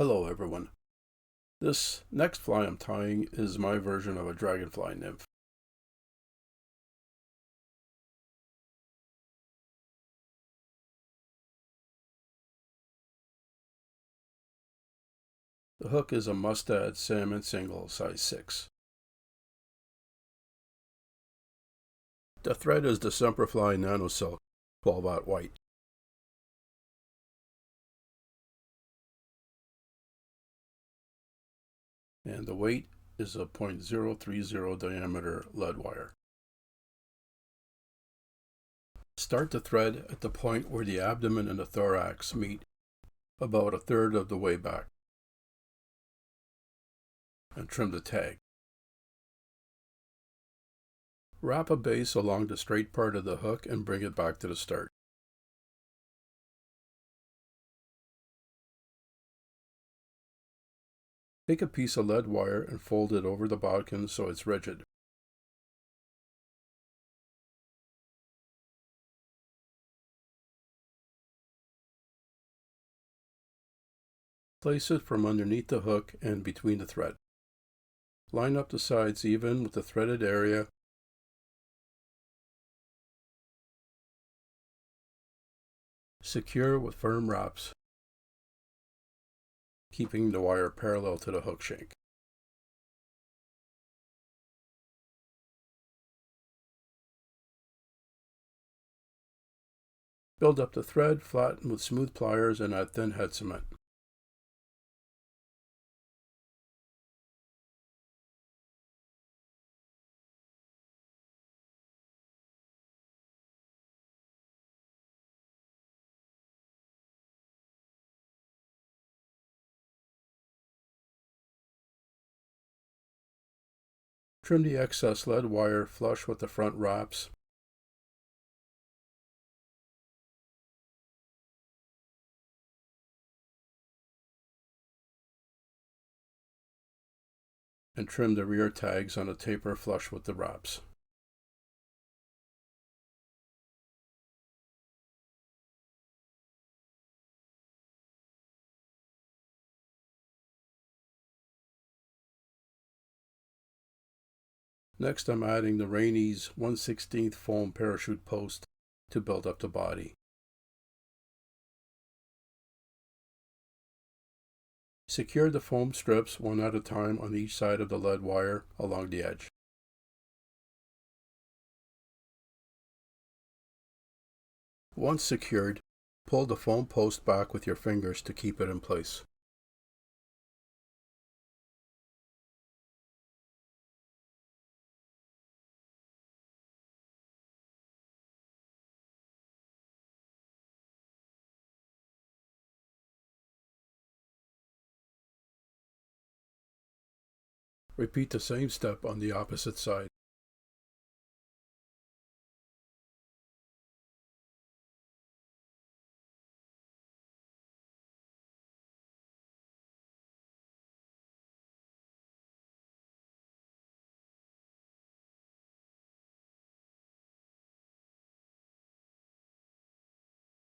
Hello everyone. This next fly I'm tying is my version of a Dragonfly Nymph. The hook is a Mustad Salmon Single size 6. The thread is the Semperfli Nano silk 12-aught white. And the weight is a .030 diameter lead wire. Start the thread at the point where the abdomen and the thorax meet, about a third of the way back, and trim the tag. Wrap a base along the straight part of the hook and bring it back to the start. Take a piece of lead wire and fold it over the bodkin so it's rigid. Place it from underneath the hook and between the thread. Line up the sides even with the threaded area. Secure with firm wraps, keeping the wire parallel to the hook shank. Build up the thread, flatten with smooth pliers, and add thin head cement. Trim the excess lead wire flush with the front wraps. And trim the rear tags on a taper flush with the wraps. Next, I'm adding the Rainey's 1/16 foam parachute post to build up the body. Secure the foam strips one at a time on each side of the lead wire along the edge. Once secured, pull the foam post back with your fingers to keep it in place. Repeat the same step on the opposite side.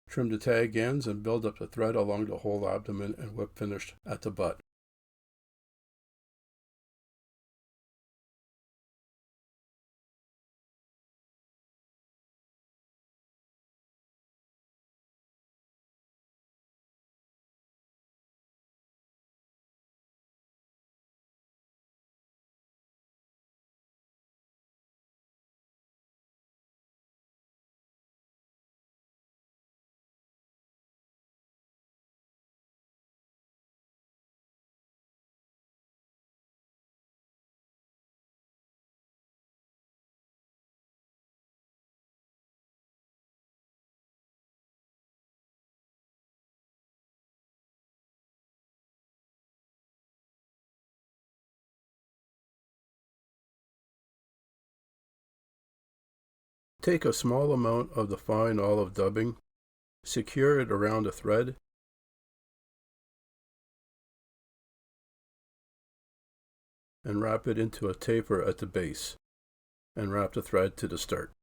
Trim the tag ends and build up the thread along the whole abdomen and whip finish at the butt. Take a small amount of the fine olive dubbing, secure it around the thread, and wrap it into a taper at the base, and wrap the thread to the start.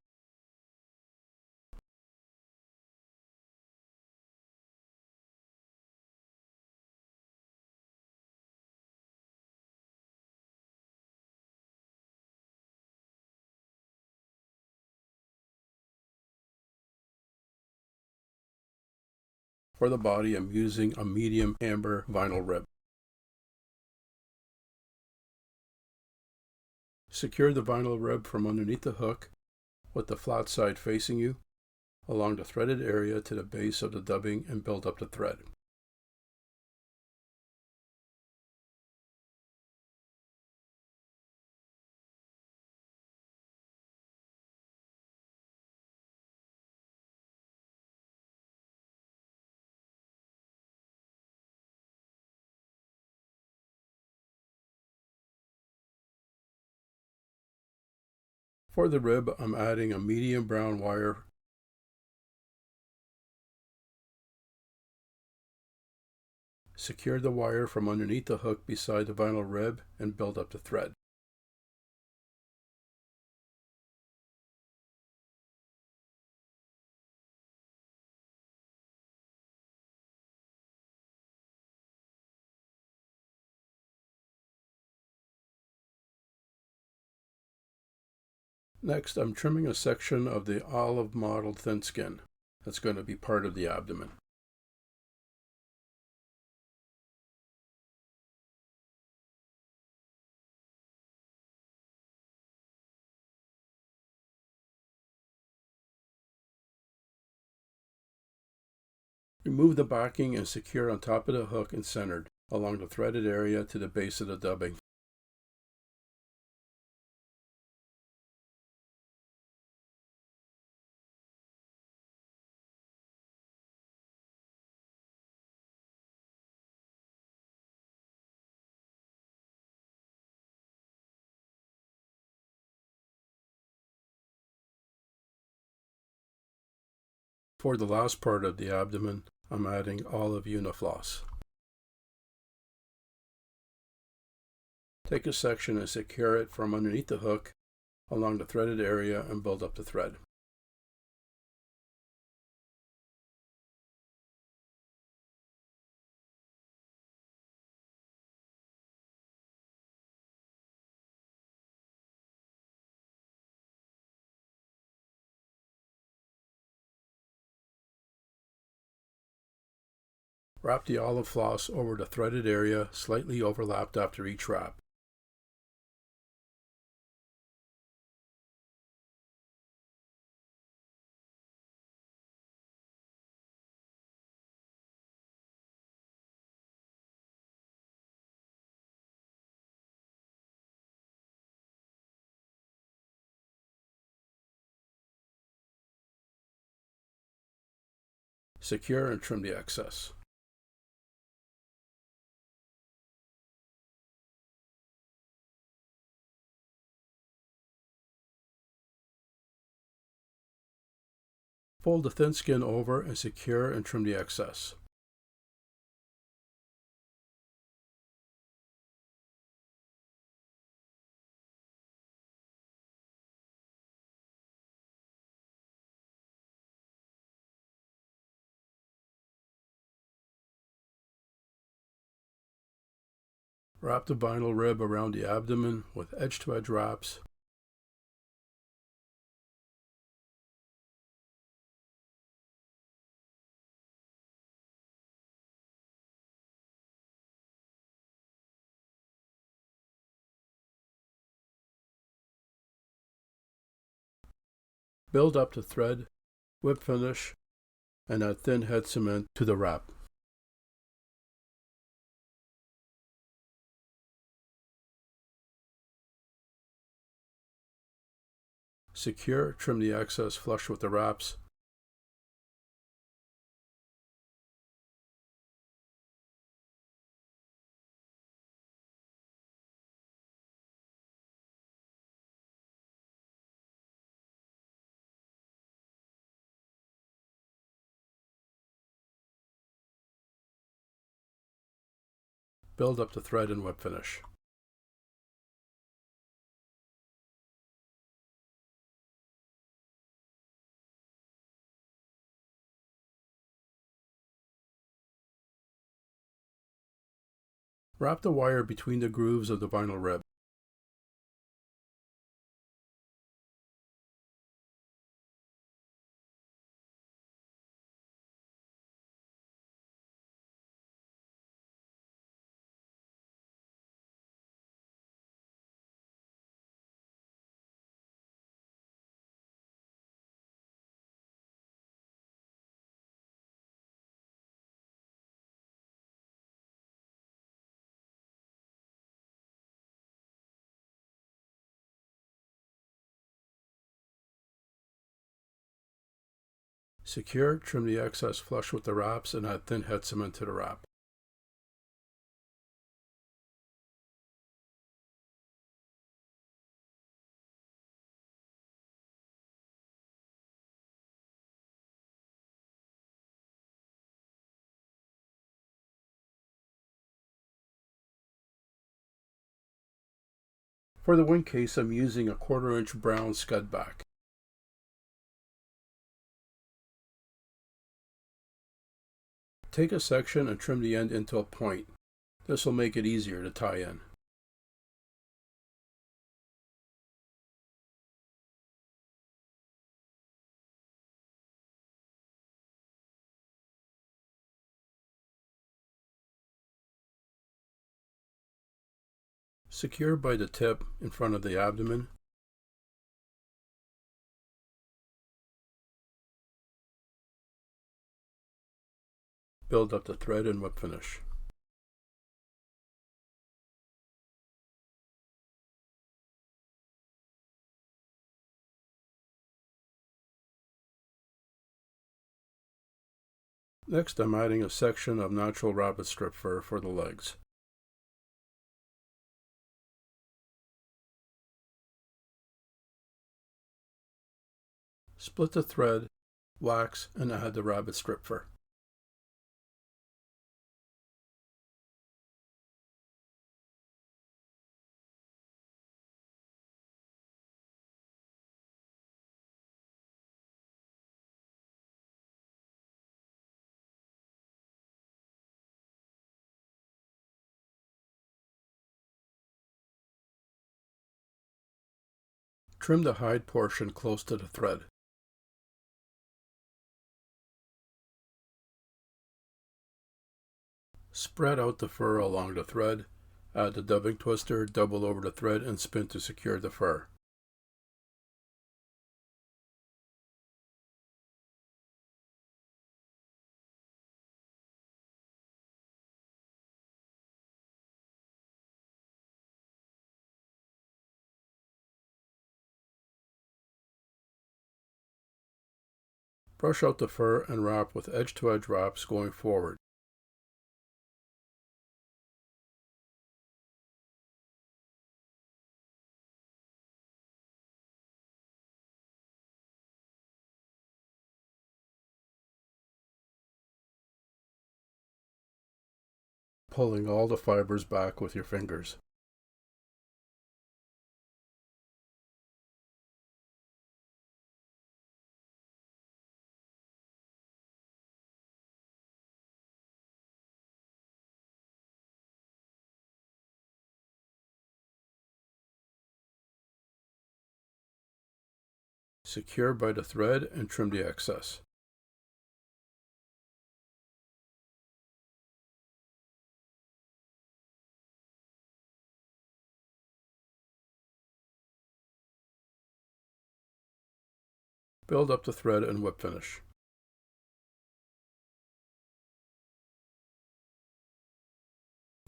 For the body, I'm using a medium amber vinyl rib. Secure the vinyl rib from underneath the hook with the flat side facing you along the threaded area to the base of the dubbing and build up the thread. For the rib, I'm adding a medium brown wire. Secure the wire from underneath the hook beside the vinyl rib and build up the thread. Next, I'm trimming a section of the olive mottled thin skin that's going to be part of the abdomen. Remove the backing and secure on top of the hook and centered along the threaded area to the base of the dubbing. For the last part of the abdomen, I'm adding olive UNI-Floss. Take a section and secure it from underneath the hook along the threaded area and build up the thread. Wrap the olive floss over the threaded area, slightly overlapped after each wrap. Secure and trim the excess. Fold the thin skin over and secure and trim the excess. Wrap the vinyl rib around the abdomen with edge-to-edge wraps. Build up the thread, whip finish, and add thin head cement to the wrap. Secure, trim the excess flush with the wraps. Build up the thread and whip finish. Wrap the wire between the grooves of the vinyl rib. Secure, trim the excess flush with the wraps, and add thin head cement to the wrap. For the wing case, I'm using a 1/4 inch brown Scud back. Take a section and trim the end into a point. This will make it easier to tie in. Secure by the tip in front of the abdomen. Build up the thread and whip finish. Next, I'm adding a section of natural rabbit strip fur for the legs. Split the thread, wax, and add the rabbit strip fur. Trim the hide portion close to the thread. Spread out the fur along the thread, add the dubbing twister, double over the thread, and spin to secure the fur. Brush out the fur and wrap with edge-to-edge wraps going forward. Pulling all the fibers back with your fingers. Secure by the thread and trim the excess. Build up the thread and whip finish.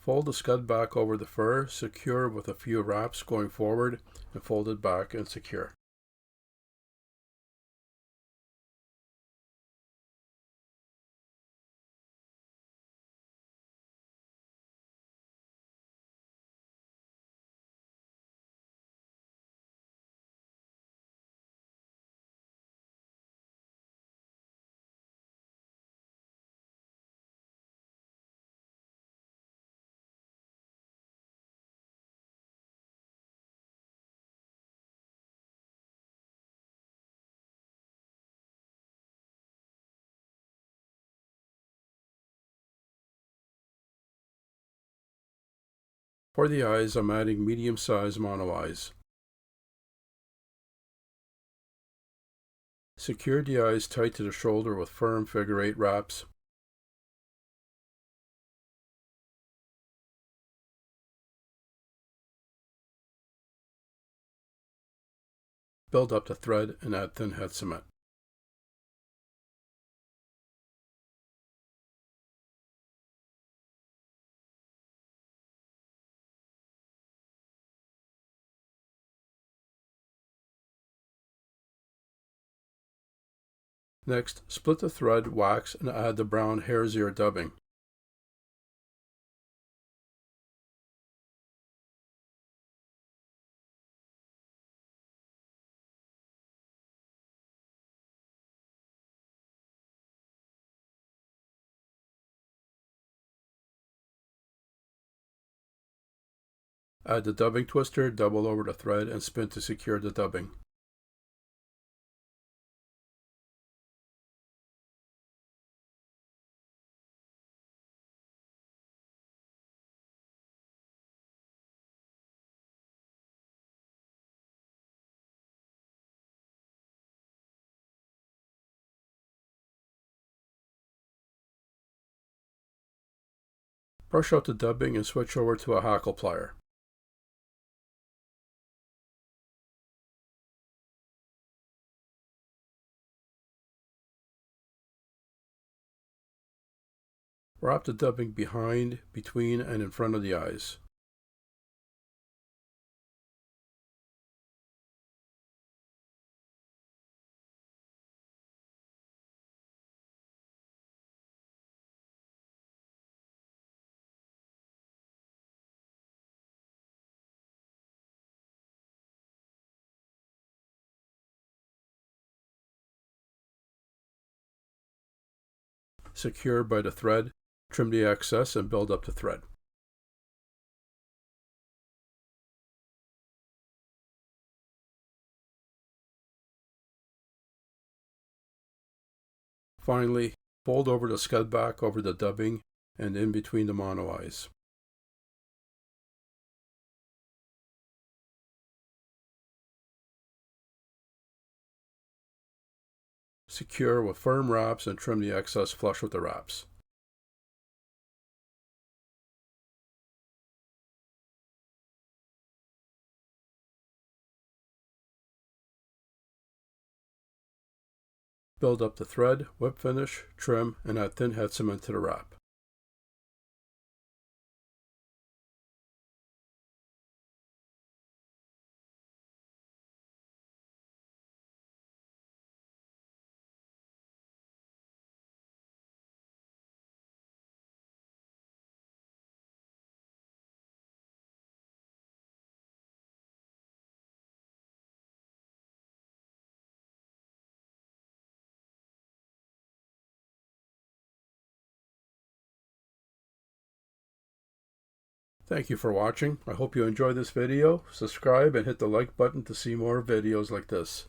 Fold the Scud back over the fur, secure with a few wraps going forward, and fold it back and secure. For the eyes, I'm adding medium-sized mono eyes. Secure the eyes tight to the shoulder with firm figure-8 wraps. Build up the thread and add thin head cement. Next, split the thread, wax, and add the brown hare's ear dubbing. Add the dubbing twister, double over the thread, and spin to secure the dubbing. Brush out the dubbing and switch over to a hackle plier. Wrap the dubbing behind, between, and in front of the eyes. Secure by the thread, trim the excess, and build up the thread. Finally, fold over the scud back over the dubbing and in between the mono eyes. Secure with firm wraps and trim the excess flush with the wraps. Build up the thread, whip finish, trim, and add thin head cement to the wrap. Thank you for watching. I hope you enjoyed this video. Subscribe and hit the like button to see more videos like this.